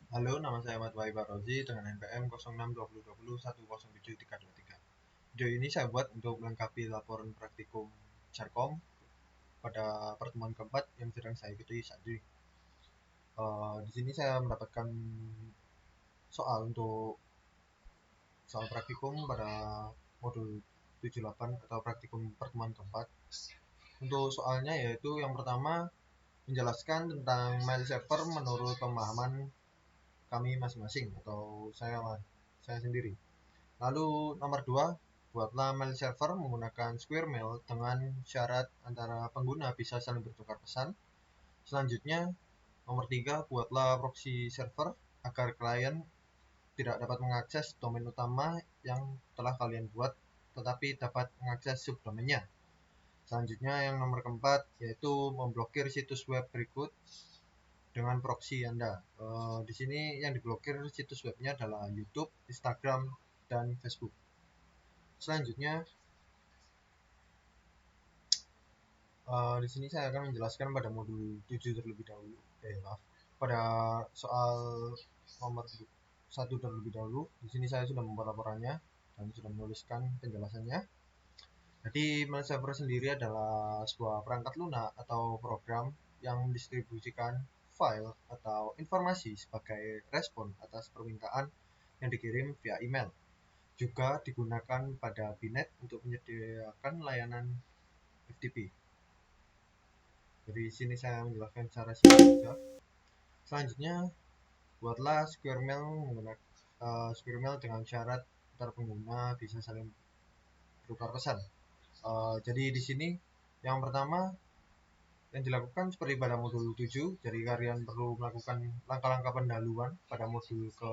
Halo, nama saya Ahmad Wahid Barozi dengan NPM 062020107323. Video ini saya buat untuk melengkapi laporan praktikum Carkom pada pertemuan keempat yang sedang saya ikuti saat ini. Di sini saya mendapatkan soal praktikum pada modul 78 atau praktikum pertemuan keempat. Untuk soalnya yaitu yang pertama menjelaskan tentang mail server menurut pemahaman kami masing-masing atau saya sendiri. Lalu nomor 2, buatlah mail server menggunakan Square Mail dengan syarat antara pengguna bisa saling bertukar pesan. Selanjutnya, nomor 3, buatlah proxy server agar klien tidak dapat mengakses domain utama yang telah kalian buat, tetapi dapat mengakses subdomainnya. Selanjutnya yang nomor keempat, yaitu memblokir situs web berikut dengan proxy Anda. Di sini yang diblokir situs webnya adalah YouTube, Instagram, dan Facebook. Selanjutnya, di sini saya akan menjelaskan pada modul 7 terlebih dahulu. Pada soal nomor 1 terlebih dahulu. Di sini saya sudah membuat laporannya dan sudah menuliskan penjelasannya. Jadi, mail server sendiri adalah sebuah perangkat lunak atau program yang mendistribusikan file atau informasi sebagai respon atas permintaan yang dikirim via email. Juga digunakan pada Bnet untuk menyediakan layanan FTP. Dari sini saya menjelaskan secara singkat saja. Selanjutnya, buatlah Square Mail menggunakan Square Mail dengan syarat antar pengguna bisa saling bertukar pesan. Jadi di sini yang pertama yang dilakukan seperti pada modul 7, jadi kalian perlu melakukan langkah-langkah pendahuluan pada modul ke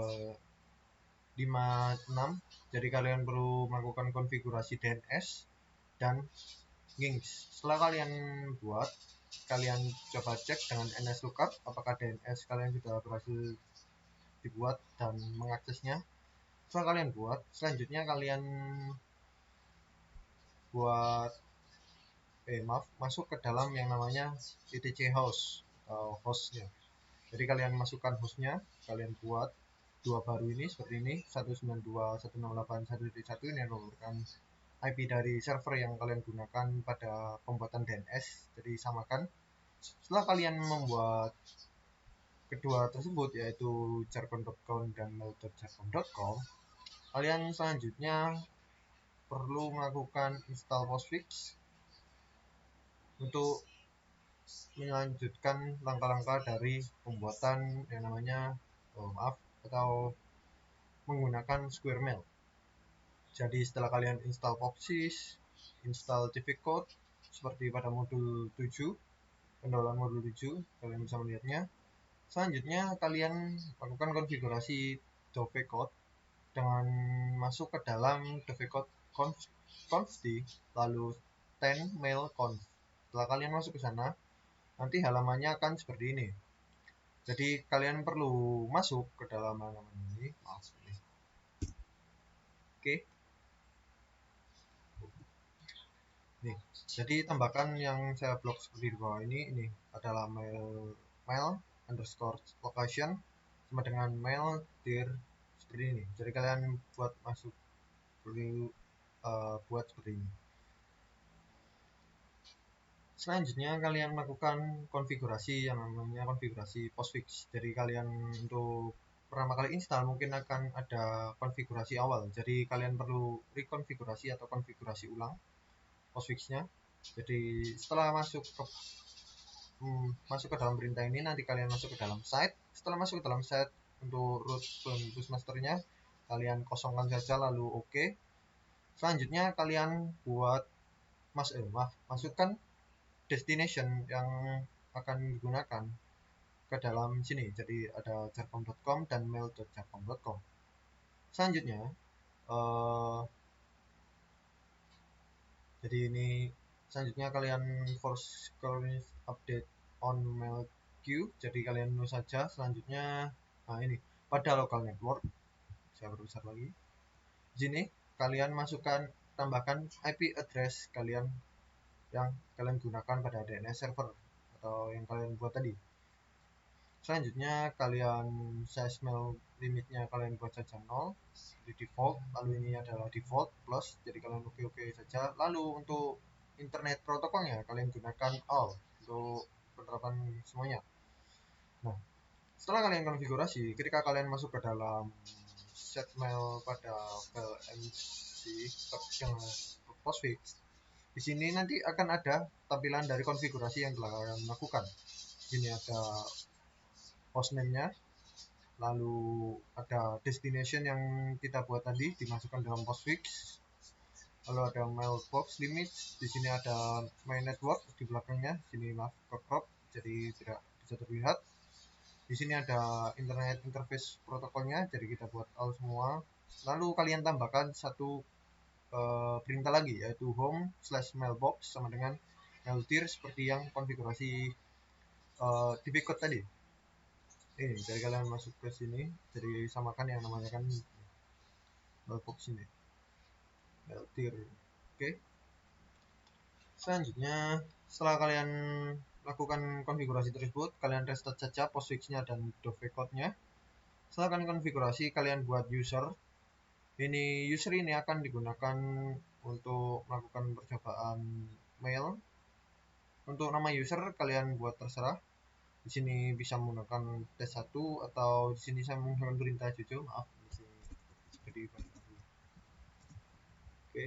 56. Jadi kalian perlu melakukan konfigurasi DNS dan Gings. Setelah kalian buat, kalian coba cek dengan NSLookup apakah DNS kalian sudah berhasil dibuat dan mengaksesnya. Setelah kalian buat, selanjutnya kalian masuk ke dalam yang namanya etc host atau hostnya. Jadi kalian masukkan hostnya, kalian buat dua baru ini seperti ini, 192.168.1.1 ini yang merupakan IP dari server yang kalian gunakan pada pembuatan DNS. Jadi samakan. Setelah kalian membuat kedua tersebut yaitu jargon.com dan mail.jargon.com, kalian selanjutnya perlu melakukan install postfix untuk melanjutkan langkah-langkah dari pembuatan yang namanya atau menggunakan Square Mail. Jadi setelah kalian install Popsys, install Difficult seperti pada modul 7, pendahuluan modul 7, kalian bisa melihatnya. Selanjutnya kalian lakukan konfigurasi Dovecout dengan masuk ke dalam Dovecout const lalu 10 mail conf. Setelah kalian masuk ke sana, nanti halamannya akan seperti ini. Jadi kalian perlu masuk ke dalam halaman ini. Oke. Nih, jadi tambahkan yang saya blok seperti di bawah ini adalah mail underscore location sama dengan mail dir seperti ini. Jadi kalian buat seperti ini. Selanjutnya kalian melakukan konfigurasi yang namanya konfigurasi postfix. Jadi kalian untuk pertama kali install mungkin akan ada konfigurasi awal. Jadi kalian perlu rekonfigurasi atau konfigurasi ulang postfixnya. Jadi setelah masuk ke dalam perintah ini, nanti kalian masuk ke dalam site. Setelah masuk ke dalam site, untuk root dan masternya kalian kosongkan saja lalu oke. Selanjutnya kalian masukkan destination yang akan digunakan ke dalam sini. Jadi ada jarkom.com dan mail.jarkom.com. Selanjutnya jadi ini selanjutnya kalian force current update on mail queue. Jadi kalian nulis saja. Selanjutnya ini pada local network, saya perbesar lagi. Di sini kalian tambahkan IP address kalian yang kalian gunakan pada DNS server atau yang kalian buat tadi. Selanjutnya kalian size mail limitnya kalian buat saja 0 di default, lalu ini adalah default plus, jadi kalian oke saja. Lalu untuk internet protokolnya kalian gunakan all untuk penerapan semuanya. Nah, setelah kalian konfigurasi, ketika kalian masuk ke dalam set mail pada file mc yang postfix, di sini nanti akan ada tampilan dari konfigurasi yang telah kalian lakukan. Di sini ada hostname-nya, lalu ada destination yang kita buat tadi dimasukkan dalam postfix, lalu ada mailbox limit, di sini ada my network di belakangnya, di sini maaf ke crop jadi tidak bisa terlihat. Di sini ada internet interface protokolnya, jadi kita buat all semua. Lalu kalian tambahkan satu perintah lagi, yaitu home/mailbox sama dengan mailtir seperti yang konfigurasi di code tadi. Ini jadi kalian masuk ke sini, jadi samakan yang namanya kan mailbox ini, mailtir. Oke. Selanjutnya, setelah kalian lakukan konfigurasi tersebut, kalian restart saja postfix-nya dan dovecode-nya. Setelah kalian konfigurasi, kalian buat user. Ini user ini akan digunakan untuk melakukan percobaan mail. Untuk nama user kalian buat terserah. Di sini bisa menggunakan tes1 atau di sini saya menggunakan perintah jujur. Maaf, di sini jadi oke.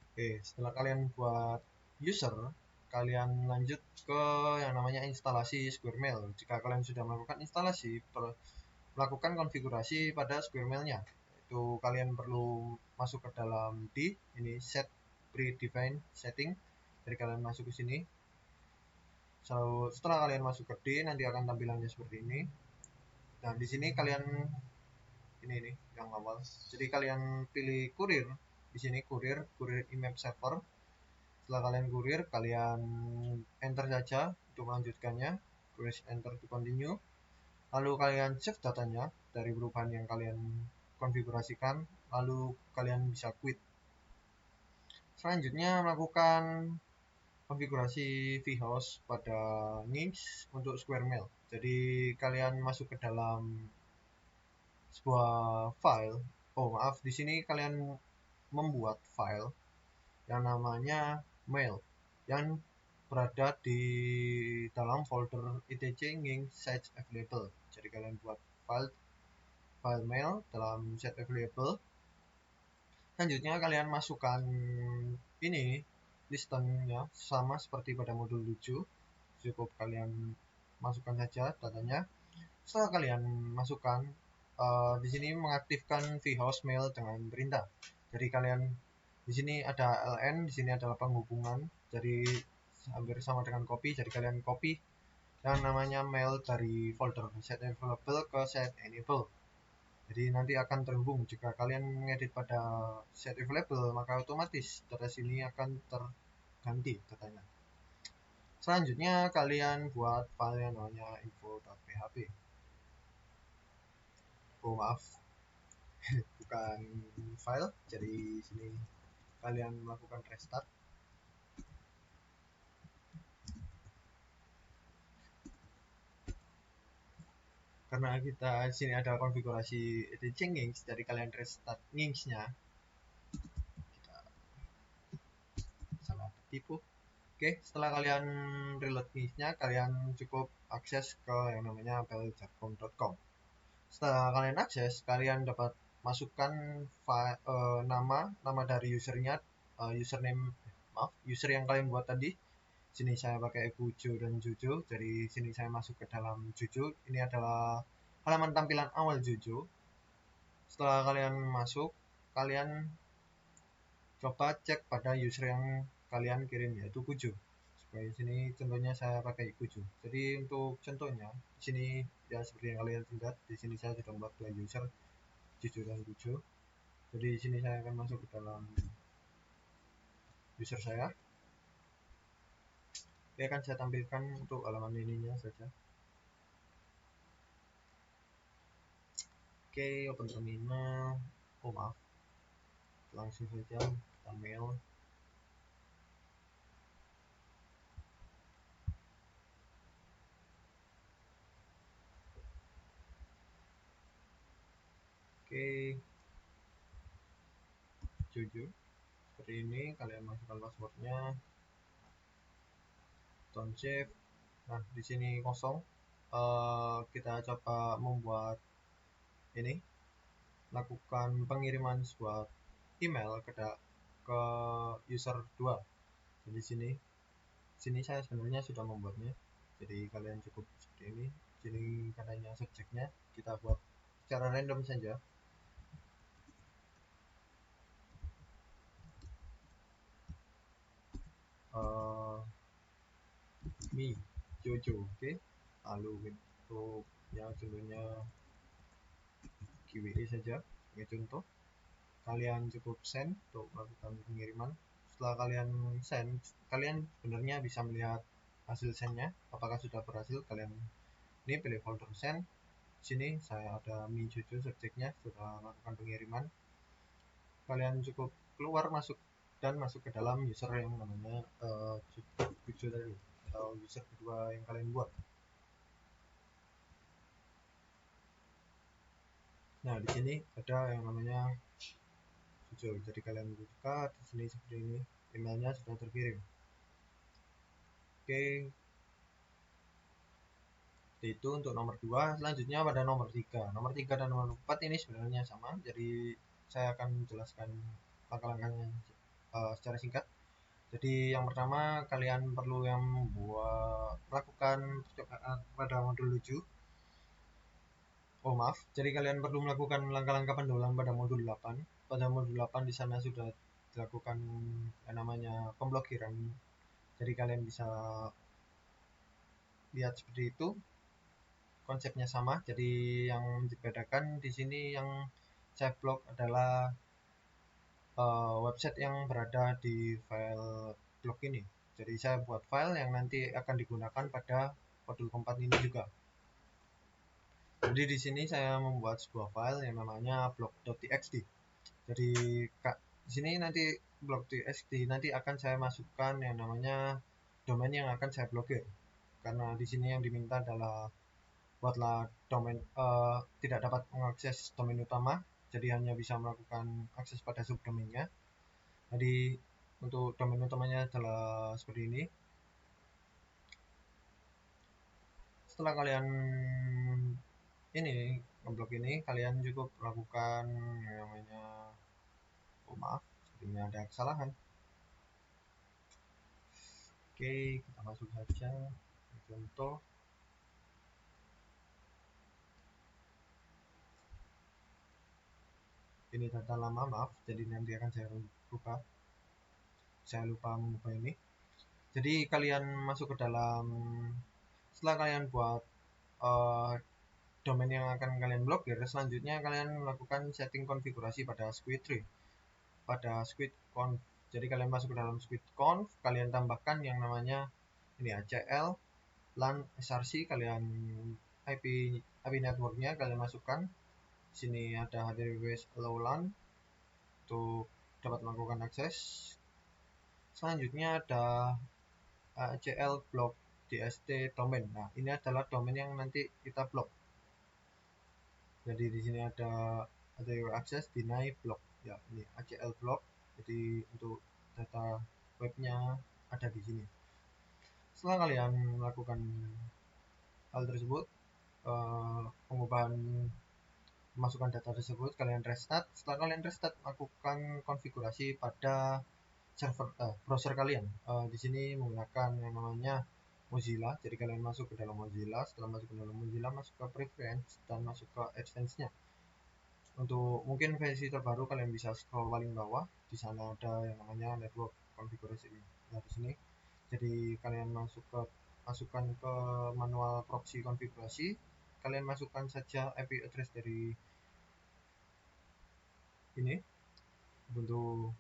Oke, setelah kalian buat user, kalian lanjut ke yang namanya instalasi Squirmail. Jika kalian sudah melakukan instalasi, melakukan konfigurasi pada Squirmail-nya, itu kalian perlu masuk ke dalam ini set predefined setting. Jadi kalian masuk ke sini. Setelah kalian masuk ke D, nanti akan tampilannya seperti ini. Nah, di sini kalian ini yang awal. Jadi kalian pilih kurir. Di sini kurir IMAP server. Setelah kalian kurir, kalian enter saja untuk melanjutkannya. Press enter to continue. Lalu kalian save datanya dari perubahan yang kalian konfigurasikan. Lalu kalian bisa quit. Selanjutnya melakukan konfigurasi vhost pada Nginx untuk Squirmail. Jadi kalian masuk ke dalam sebuah file. Oh maaf, di sini kalian membuat file yang namanya mail yang berada di dalam folder etc Nginx site available. Jadi kalian buat file mail dalam set available. Selanjutnya kalian masukkan ini listennya sama seperti pada modul 7. Cukup kalian masukkan saja datanya. Setelah kalian masukkan, di sini mengaktifkan vhost mail dengan perintah. Jadi kalian di sini ada ln, di sini adalah penghubungan, jadi hampir sama dengan copy. Jadi kalian copy yang namanya mail dari folder set available ke set enable. Jadi nanti akan terhubung. Jika kalian mengedit pada set available, maka otomatis data sini akan terganti datanya. Selanjutnya kalian buat file yang namanya info.php. Oh maaf, bukan file. Jadi sini kalian melakukan restart. Karena kita sini ada konfigurasi etc Nginx, jadi kalian restart Nginx-nya. Kita salah tipu. Oke, setelah kalian reload Nginx-nya, kalian cukup akses ke yang namanya apple.com. Setelah kalian akses, kalian dapat masukkan nama dari usernya, user yang kalian buat tadi. Sini saya pakai Bujo dan Jojo, jadi sini saya masuk ke dalam Jojo. Ini adalah halaman tampilan awal Jojo. Setelah kalian masuk, kalian coba cek pada user yang kalian kirim, yaitu Kujo. Supaya sini contohnya saya pakai Kujo. Jadi untuk contohnya di sini ya seperti yang kalian lihat, di sini saya sudah membuat dua user, Jojo dan Kujo. Jadi di sini saya akan masuk ke dalam user saya. Oke, akan saya tampilkan untuk halaman ininya saja. Oke, open terminal. Oh maaf, langsung saja kita mail. 7 seperti ini. Kalian masukkan passwordnya, don't save. Nah, di sini kosong. Kita coba membuat ini, lakukan pengiriman sebuah email ke user 2. Jadi sini saya sebenarnya sudah membuatnya. Jadi kalian cukup seperti ini. Sini katanya subjeknya kita buat secara random saja. Mi Jojo, oke. Lalu untuk ya contohnya QWE saja sebagai contoh. Kalian cukup send untuk melakukan pengiriman. Setelah kalian send, kalian sebenarnya bisa melihat hasil sendnya apakah sudah berhasil. Kalian ini pilih folder send. Sini saya ada Mi Jojo subjeknya, sudah melakukan pengiriman. Kalian cukup keluar masuk ke dalam user yang namanya Jojo tadi, atau user kedua yang kalian buat. Nah, di sini ada yang namanya Jojo. Jadi kalian buka di sini seperti ini, emailnya sudah terkirim. Oke. Itu untuk nomor 2. Selanjutnya pada nomor 3. Nomor 3 dan nomor 4 ini sebenarnya sama. Jadi saya akan menjelaskan langkah-langkahnya secara singkat. Jadi yang pertama, kalian perlu yang melakukan percobaan pada modul 7. Jadi kalian perlu melakukan langkah-langkah pendulang pada modul 8. Pada modul 8 di sana sudah dilakukan yang namanya pemblokiran. Jadi kalian bisa lihat seperti itu. Konsepnya sama. Jadi yang dibedakan di sini yang saya blok adalah website yang berada di file blog ini. Jadi saya buat file yang nanti akan digunakan pada modul keempat ini juga. Jadi di sini saya membuat sebuah file yang namanya blog.txt. Jadi di sini nanti blog.txt nanti akan saya masukkan yang namanya domain yang akan saya blokir. Karena di sini yang diminta adalah buatlah domain tidak dapat mengakses domain utama, jadi hanya bisa melakukan akses pada subdomainnya. Jadi untuk domain utamanya adalah seperti ini. Setelah kalian ini ngeblok ini, kalian cukup lakukan yang namanya maaf, sepertinya ada kesalahan. Oke, kita masuk saja contoh. Ini data lama, maaf, jadi nanti akan saya rubah. Saya lupa mengubah ini. Jadi kalian masuk ke dalam, setelah kalian buat domain yang akan kalian blokir, selanjutnya kalian melakukan setting konfigurasi pada squid3, pada squid.conf. Jadi kalian masuk ke dalam squid.conf, kalian tambahkan yang namanya ini ACL LAN SRC, kalian IP networknya kalian masukkan. Sini ada HTTPS allow LAN untuk dapat melakukan akses. Selanjutnya ada ACL block DST domain. Nah, ini adalah domain yang nanti kita blok. Jadi di sini ada access deny block. Ya, ini ACL block. Jadi untuk data webnya ada di sini. Setelah kalian melakukan hal tersebut, pengubahan masukkan data tersebut, kalian restart. Setelah kalian restart, lakukan konfigurasi pada server browser kalian. Di sini menggunakan yang namanya Mozilla. Jadi kalian masuk ke dalam Mozilla. Setelah masuk ke dalam Mozilla, masuk ke preference dan masuk ke advanced-nya. Untuk mungkin versi terbaru kalian bisa scroll paling bawah. Di sana ada yang namanya network configuration. Nah, di sini. Jadi kalian masukkan ke manual proxy konfigurasi. Kalian masukkan saja IP address dari ini untuk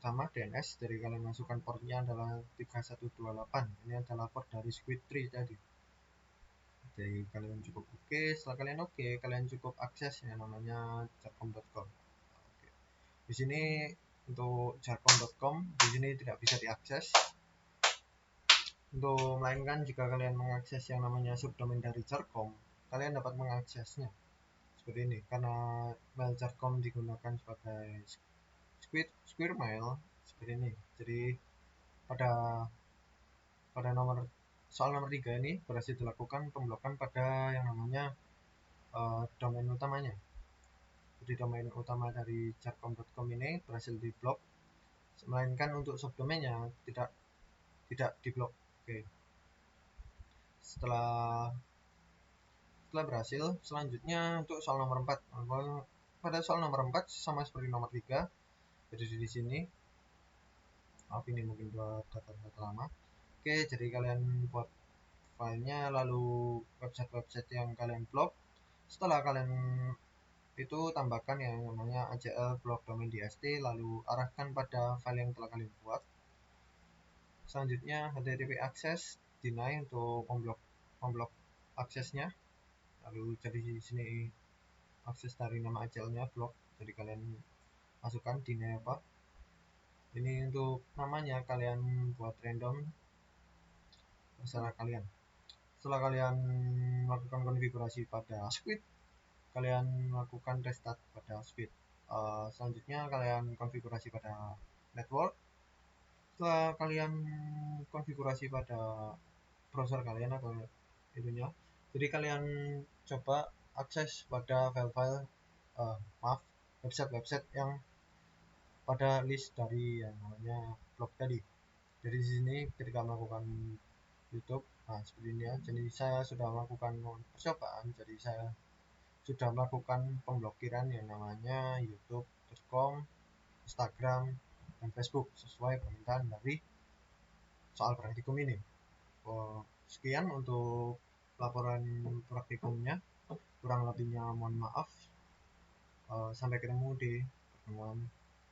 sama DNS. Dari kalian masukkan portnya adalah 3128. Ini adalah port dari squid3 tadi. Jadi kalian cukup oke. Setelah kalian oke, kalian cukup akses yang namanya jarcom.com. Di sini untuk jarcom.com di sini tidak bisa diakses. Untuk melainkan jika kalian mengakses yang namanya subdomain dari Jarcom, kalian dapat mengaksesnya seperti ini. Karena mail Jarcom digunakan sebagai Square Mail seperti ini. Jadi pada soal nomor 3 ini berhasil dilakukan pemblokan pada yang namanya domain utamanya. Jadi domain utama dari jarcom.com ini berhasil diblok, melainkan untuk subdomainnya tidak diblok. Oke. Setelah berhasil, selanjutnya untuk soal nomor 4. Pada soal nomor 4 sama seperti nomor 3. Jadi di sini maaf ini mungkin buat data lama. Oke, jadi kalian buat filenya, lalu website yang kalian blok. Setelah kalian itu tambahkan yang namanya ACL blok domain dst, lalu arahkan pada file yang telah kalian buat. Selanjutnya http access deny untuk memblok aksesnya. Lalu jadi di sini akses dari nama ACL-nya blok. Jadi kalian masukkan deny apa. Ini untuk namanya kalian buat random terserah kalian. Setelah kalian melakukan konfigurasi pada Squid, kalian melakukan restart pada Squid. Selanjutnya kalian konfigurasi pada network. Setelah kalian konfigurasi pada browser kalian atau itunya, jadi kalian coba akses pada file-file website yang pada list dari yang namanya blog tadi. Jadi di sini ketika melakukan YouTube, nah seperti ini ya. Jadi saya sudah melakukan percobaan. Jadi saya sudah melakukan pemblokiran yang namanya YouTube.com, Instagram, dan Facebook sesuai permintaan dari soal praktikum ini. Sekian untuk laporan praktikumnya. Kurang lebihnya mohon maaf. Sampai ketemu di pertemuan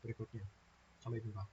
berikutnya. Sampai jumpa.